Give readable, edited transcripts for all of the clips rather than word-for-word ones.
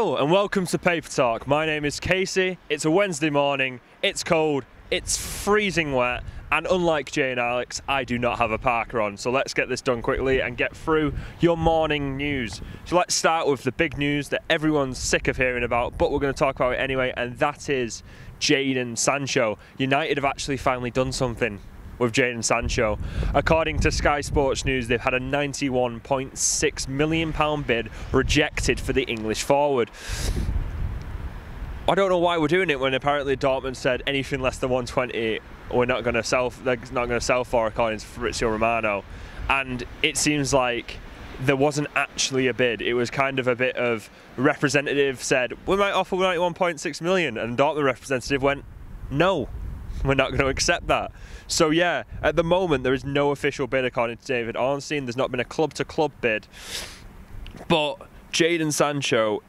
Hello and welcome to Paper Talk. My name is Casey. It's a Wednesday morning, it's cold, it's freezing wet, and unlike Jay and Alex, I do not have a parka on. So let's get this done quickly and get through your morning news. So let's start with the big news that everyone's sick of hearing about, but we're going to talk about it anyway, and that is Jadon Sancho. United have actually finally done something with Jadon Sancho. According to Sky Sports News, they've had a £91.6 million bid rejected for the English forward. I don't know why we're doing it when apparently Dortmund said anything less than 120 we're not going to sell. They're not going to sell for, according to Fabrizio Romano. And it seems like there wasn't actually a bid. It was kind of a bit of representative said we might offer 91.6 million, and Dortmund representative went no. We're not going to accept that. So yeah, at the moment there is no official bid according to David Ornstein. There's not been a club-to-club bid. But Jadon Sancho,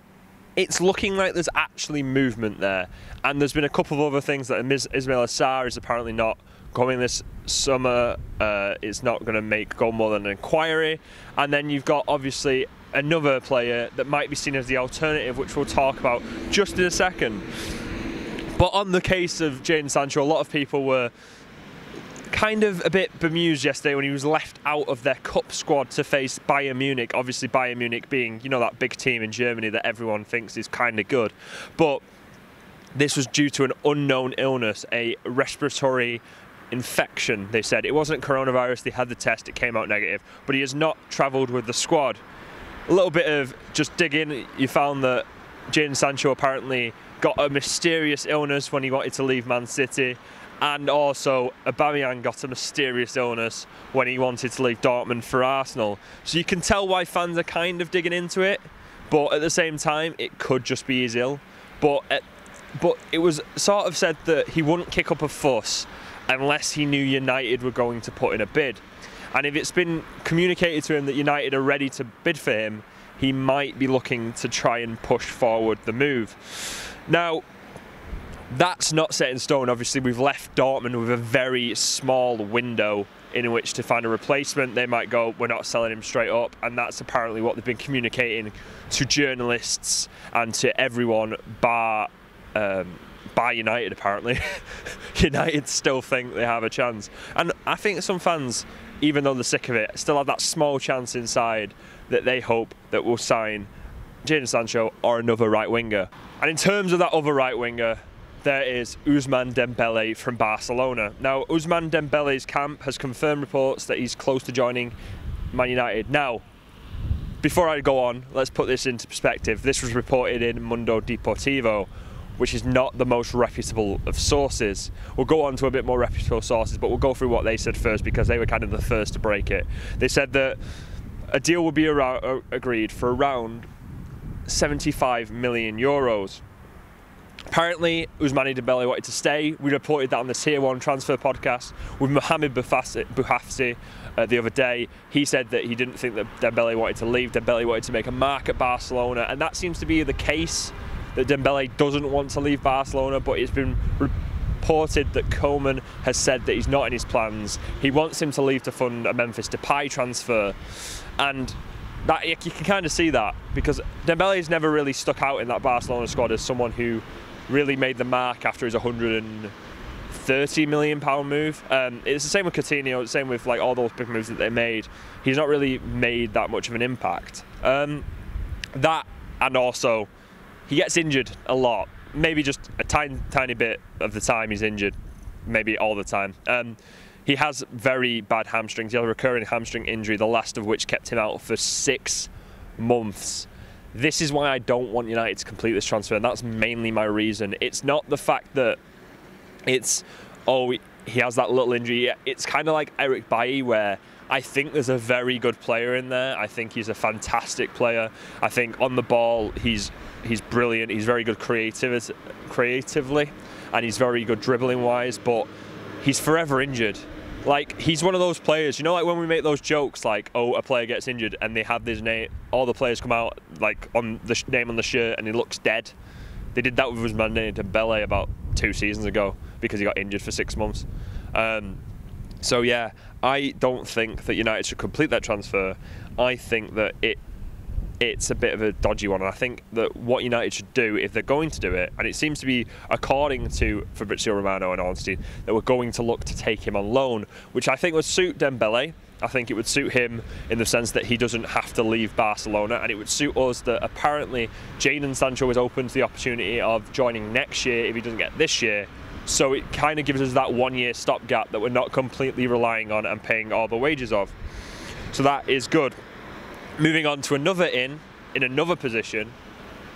it's looking like there's actually movement there. And there's been a couple of other things that Ismail Assar is apparently not going this summer. It's not going to go more than an inquiry. And then you've got obviously another player that might be seen as the alternative, which we'll talk about just in a second. But on the case of Jadon Sancho, a lot of people were kind of a bit bemused yesterday when he was left out of their cup squad to face Bayern Munich. Obviously Bayern Munich being, you know, that big team in Germany that everyone thinks is kind of good. But this was due to an unknown illness, a respiratory infection, they said. It wasn't coronavirus, they had the test, it came out negative. But he has not travelled with the squad. A little bit of just digging, you found that Jadon Sancho apparently got a mysterious illness when he wanted to leave Man City, and also Aubameyang got a mysterious illness when he wanted to leave Dortmund for Arsenal. So you can tell why fans are kind of digging into it, but at the same time it could just be he's ill. But it was sort of said that he wouldn't kick up a fuss unless he knew United were going to put in a bid. And if it's been communicated to him that United are ready to bid for him, he might be looking to try and push forward the move. Now, that's not set in stone. Obviously, we've left Dortmund with a very small window in which to find a replacement. They might go, we're not selling him straight up, and that's apparently what they've been communicating to journalists and to everyone bar United, apparently. United still think they have a chance. And I think some fans, even though they're sick of it, still have that small chance inside that they hope that we'll sign Jadon Sancho or another right winger. And in terms of that other right winger, there is Ousmane Dembele from Barcelona. Now, Ousmane Dembele's camp has confirmed reports that he's close to joining Man United. Now, before I go on, let's put this into perspective. This was reported in Mundo Deportivo, which is not the most reputable of sources. We'll go on to a bit more reputable sources, but we'll go through what they said first because they were kind of the first to break it. They said that a deal would be agreed for around 75 million euros. Apparently, Ousmane Dembele wanted to stay. We reported that on the Tier 1 transfer podcast with Mohamed Bouhafsi the other day. He said that he didn't think that Dembele wanted to leave. Dembele wanted to make a mark at Barcelona, and that seems to be the case, that Dembele doesn't want to leave Barcelona, but it's been reported that Koeman has said that he's not in his plans. He wants him to leave to fund a Memphis Depay transfer, and that you can kind of see that because Dembele's never really stuck out in that Barcelona squad as someone who really made the mark after his £130 million move. It's the same with Coutinho, the same with like all those big moves that they made. He's not really made that much of an impact. That, and also he gets injured a lot. Maybe just a tiny bit of the time he's injured, maybe all the time. He has very bad hamstrings. He had a recurring hamstring injury, the last of which kept him out for 6 months. This is why I don't want United to complete this transfer, and that's mainly my reason. It's not the fact that it's, oh, he has that little injury. It's kind of like Eric Bailly, where I think there's a very good player in there. I think he's a fantastic player. I think on the ball, he's brilliant. He's very good creatively, and he's very good dribbling-wise, but he's forever injured. Like, he's one of those players, you know, like when we make those jokes, like, oh, a player gets injured and they have this name, all the players come out, like, on the name on the shirt and he looks dead. They did that with Ousmane Dembele about 2 seasons ago because he got injured for 6 months. So, yeah, I don't think that United should complete that transfer. I think that it's a bit of a dodgy one. And I think that what United should do, if they're going to do it, and it seems to be, according to Fabrizio Romano and Ornstein, that we're going to look to take him on loan, which I think would suit Dembele. I think it would suit him in the sense that he doesn't have to leave Barcelona, and it would suit us that apparently Jadon Sancho is open to the opportunity of joining next year if he doesn't get this year. So it kind of gives us that 1 year stopgap that we're not completely relying on and paying all the wages of. So that is good. Moving on to another in another position,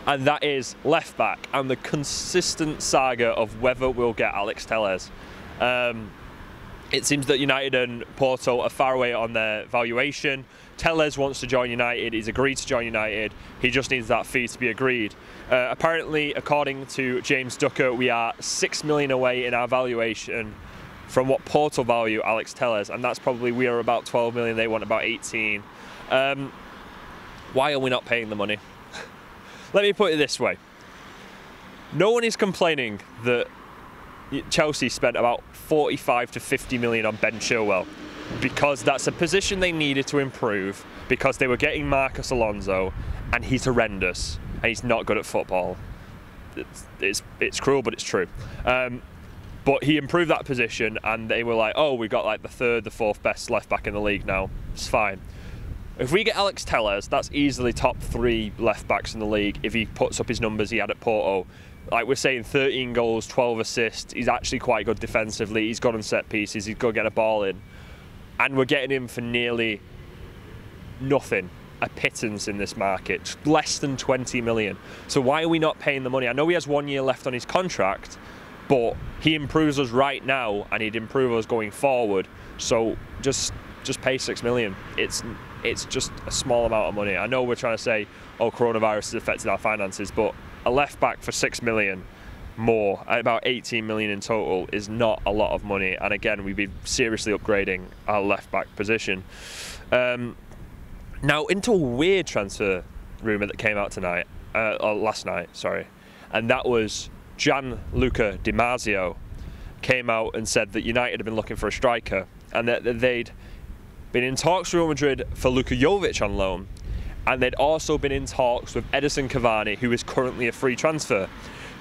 and that is left back, and the consistent saga of whether we'll get Alex Telles. It seems that United and Porto are far away on their valuation. Telles wants to join United, he's agreed to join United, he just needs that fee to be agreed. Apparently, according to James Ducker, we are 6 million away in our valuation from what Porto value Alex Telles, and that's probably, we are about 12 million, they want about 18. Why are we not paying the money? Let me put it this way. No one is complaining that Chelsea spent about 45 to 50 million on Ben Chilwell, because that's a position they needed to improve, because they were getting Marcos Alonso and he's horrendous and he's not good at football. It's cruel, but it's true. But he improved that position and they were like, oh, we got like the third, the fourth best left back in the league now. It's fine. If we get Alex Telles, that's easily top 3 left backs in the league if he puts up his numbers he had at Porto. Like we're saying, 13 goals, 12 assists. He's actually quite good defensively. He's good on set pieces. He's good to get a ball in. And we're getting him for nearly nothing, a pittance in this market, less than 20 million. So why are we not paying the money? I know he has 1 year left on his contract, but he improves us right now and he'd improve us going forward. So just pay 6 million. It's just a small amount of money. I know we're trying to say, oh, coronavirus has affected our finances, but a left back for 6 million more, about 18 million in total, is not a lot of money. And again, we'd be seriously upgrading our left back position. Now into a weird transfer rumour that came out tonight, or last night, sorry, and that was Gianluca Di Marzio came out and said that United had been looking for a striker, and that they'd been in talks with Real Madrid for Luka Jovic on loan, and they'd also been in talks with Edison Cavani, who is currently a free transfer.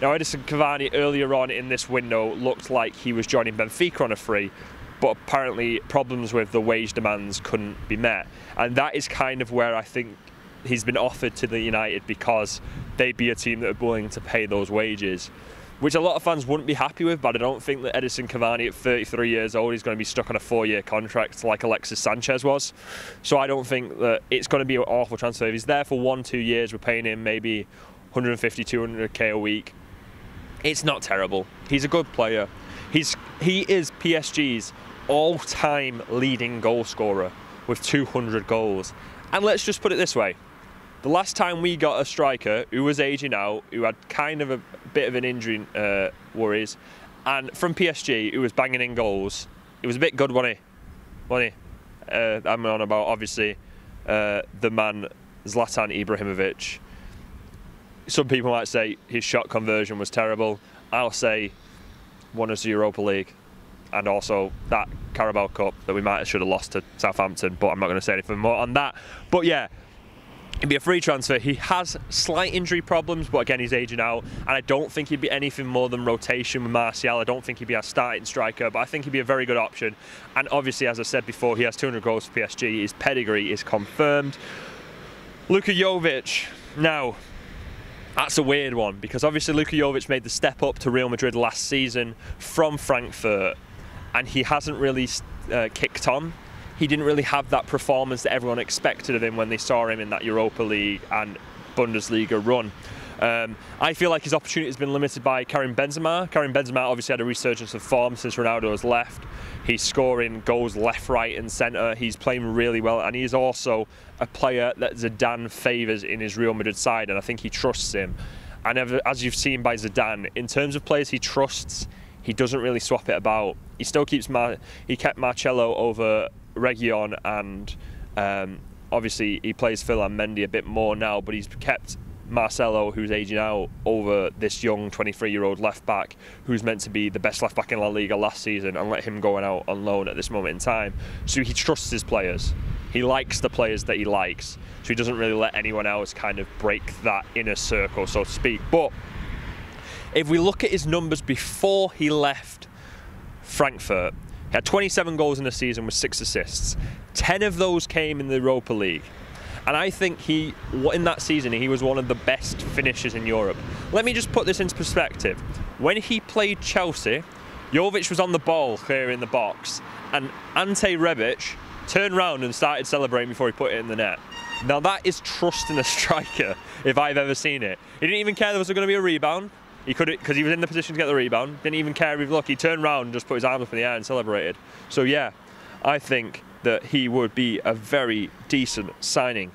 Now, Edison Cavani earlier on in this window looked like he was joining Benfica on a free, but apparently problems with the wage demands couldn't be met. And that is kind of where I think he's been offered to the United, because they'd be a team that are willing to pay those wages, which a lot of fans wouldn't be happy with. But I don't think that Edison Cavani at 33 years old is going to be stuck on a 4-year contract like Alexis Sanchez was. So I don't think that it's going to be an awful transfer. If he's there for 1-2 years, we're paying him maybe 150, 200k a week. It's not terrible. He's a good player. He is PSG's all-time leading goal scorer with 200 goals. And let's just put it this way. The last time we got a striker who was aging out, who had kind of a bit of an injury worries, and from PSG, who was banging in goals, it was a bit good, wasn't he? I'm on about, obviously, the man Zlatan Ibrahimovic. Some people might say his shot conversion was terrible. I'll say won us the Europa League, and also that Carabao Cup that we should have lost to Southampton, but I'm not going to say anything more on that. But yeah, it'd be a free transfer. He has slight injury problems, but again, he's aging out, and I don't think he'd be anything more than rotation with Martial. I don't think he'd be a starting striker, but I think he'd be a very good option. And obviously, as I said before, he has 200 goals for PSG. His pedigree is confirmed. Luka Jovic, now, that's a weird one, because obviously Luka Jovic made the step up to Real Madrid last season from Frankfurt, and he hasn't really kicked on. He didn't really have that performance that everyone expected of him when they saw him in that Europa League and Bundesliga run. I feel like his opportunity has been limited by Karim Benzema. Karim Benzema obviously had a resurgence of form since Ronaldo has left. He's scoring goals left, right and centre. He's playing really well, and he's also a player that Zidane favours in his Real Madrid side, and I think he trusts him. And as you've seen by Zidane, in terms of players he trusts, he doesn't really swap it about. He still keeps he kept Marcelo over Reguilon, and obviously he plays Phil and Mendy a bit more now, but he's kept Marcelo, who's aging out, over this young 23-year-old left back who's meant to be the best left back in La Liga last season, and let him go out on loan at this moment in time. So he trusts his players. He likes the players that he likes, so he doesn't really let anyone else kind of break that inner circle, so to speak. But if we look at his numbers before he left Frankfurt, he had 27 goals in the season with 6 assists. 10 of those came in the Europa League. And I think in that season, he was one of the best finishers in Europe. Let me just put this into perspective. When he played Chelsea, Jovic was on the ball clearing the box, and Ante Rebic turned round and started celebrating before he put it in the net. Now that is trust in a striker, if I've ever seen it. He didn't even care there was going to be a rebound. He could, because he was in the position to get the rebound. Didn't even care if look, he turned round and just put his arms up in the air and celebrated. So yeah, I think that he would be a very decent signing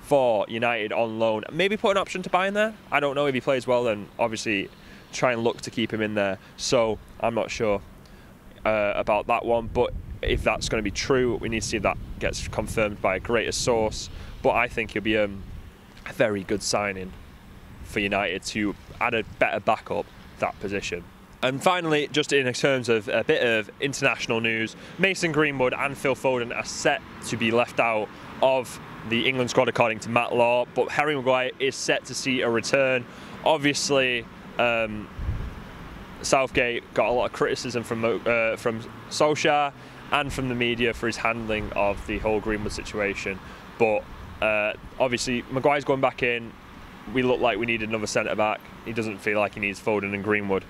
for United on loan. Maybe put an option to buy in there. I don't know. If he plays well, then obviously try and look to keep him in there. So I'm not sure about that one. But if that's going to be true, we need to see if that gets confirmed by a greater source. But I think he'll be a very good signing for United to add a better backup that position. And finally, just in terms of a bit of international news, Mason Greenwood and Phil Foden are set to be left out of the England squad according to Matt Law, but Harry Maguire is set to see a return. Obviously, Southgate got a lot of criticism from Solskjaer and from the media for his handling of the whole Greenwood situation, but obviously Maguire's going back in. We look like we need another centre-back. He doesn't feel like he needs Foden and Greenwood.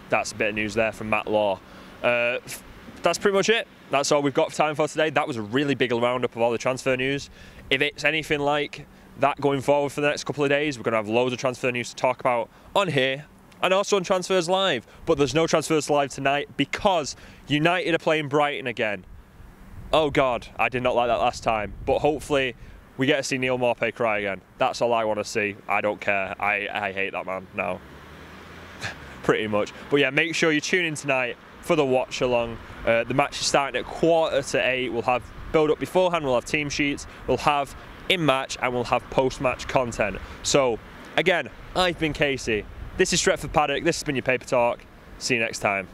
That's a bit of news there from Matt Law. That's pretty much it. That's all we've got time for today. That was a really big roundup of all the transfer news. If it's anything like that going forward for the next couple of days, we're going to have loads of transfer news to talk about on here and also on Transfers Live. But there's no Transfers Live tonight because United are playing Brighton again. Oh God, I did not like that last time. But hopefully we get to see Neil Maupay cry again. That's all I want to see. I don't care. I hate that man now. Pretty much. But yeah, make sure you tune in tonight for the watch along. The match is starting at 8:15. We'll have build up beforehand, we'll have team sheets, we'll have in match, and we'll have post match content. So again, I've been Casey. This is Stretford Paddock. This has been your Paper Talk. See you next time.